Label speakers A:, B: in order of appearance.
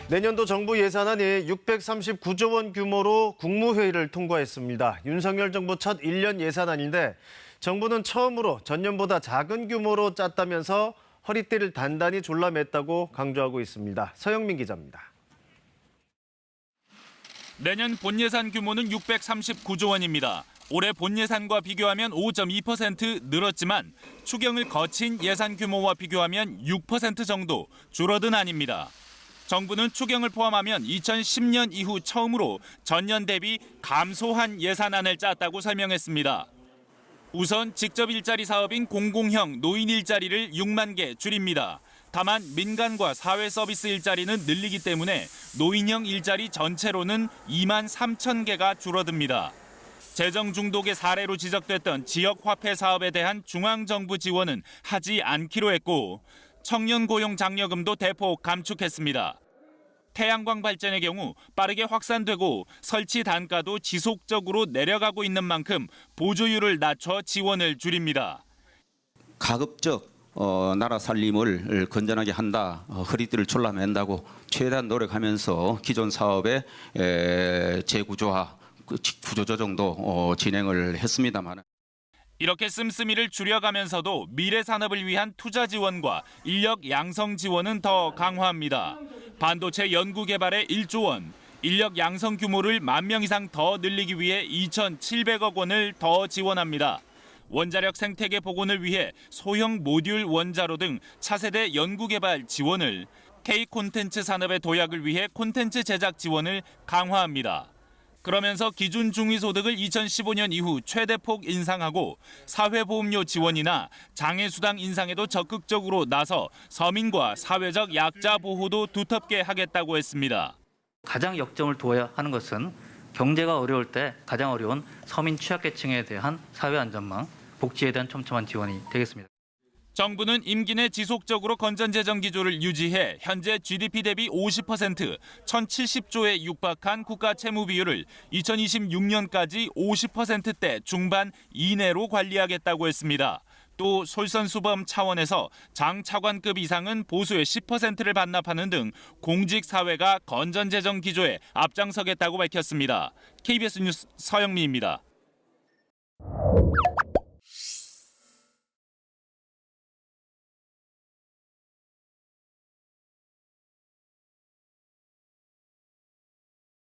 A: 내년도 정부 예산안이 639조 원 규모로 국무회의를 통과했습니다. 윤석열 정부 첫 1년 예산안인데 정부는 처음으로 전년보다 작은 규모로 짰다면서 허리띠를 단단히 졸라맸다고 강조하고 있습니다. 서영민 기자입니다.
B: 내년 본예산 규모는 639조 원입니다. 올해 본예산과 비교하면 5.2% 늘었지만 추경을 거친 예산 규모와 비교하면 6% 정도 줄어든 안입니다. 정부는 추경을 포함하면 2010년 이후 처음으로 전년 대비 감소한 예산안을 짰다고 설명했습니다. 우선 직접 일자리 사업인 공공형 노인 일자리를 6만 개 줄입니다. 다만 민간과 사회 서비스 일자리는 늘리기 때문에 노인형 일자리 전체로는 2만 3천 개가 줄어듭니다. 재정 중독의 사례로 지적됐던 지역 화폐 사업에 대한 중앙정부 지원은 하지 않기로 했고 청년 고용 장려금도 대폭 감축했습니다. 태양광 발전의 경우 빠르게 확산되고 설치 단가도 지속적으로 내려가고 있는 만큼 보조율을 낮춰 지원을 줄입니다.
C: 가급적 나라 살림을 건전하게 한다, 허리띠를 졸라맨다고 최대한 노력하면서 기존 사업의 재구조화, 구조조정도 진행을 했습니다만.
B: 이렇게 씀씀이를 줄여가면서도 미래 산업을 위한 투자 지원과 인력 양성 지원은 더 강화합니다. 반도체 연구 개발에 1조 원, 인력 양성 규모를 10,000명 이상 더 늘리기 위해 2,700억 원을 더 지원합니다. 원자력 생태계 복원을 위해 소형 모듈 원자로 등 차세대 연구 개발 지원을, K 콘텐츠 산업의 도약을 위해 콘텐츠 제작 지원을 강화합니다. 그러면서 기준 중위소득을 2015년 이후 최대폭 인상하고 사회보험료 지원이나 장애수당 인상에도 적극적으로 나서 서민과 사회적 약자 보호도 두텁게 하겠다고 했습니다.
D: 가장 역점을 두어야 하는 것은 경제가 어려울 때 가장 어려운 서민 취약계층에 대한 사회안전망, 복지에 대한 촘촘한 지원이 되겠습니다.
B: 정부는 임기 내 지속적으로 건전재정 기조를 유지해 현재 GDP 대비 50%, 1,070조에 육박한 국가 채무 비율을 2026년까지 50%대 중반 이내로 관리하겠다고 했습니다. 또 솔선수범 차원에서 장 차관급 이상은 보수의 10%를 반납하는 등 공직사회가 건전재정 기조에 앞장서겠다고 밝혔습니다. KBS 뉴스 서영민입니다.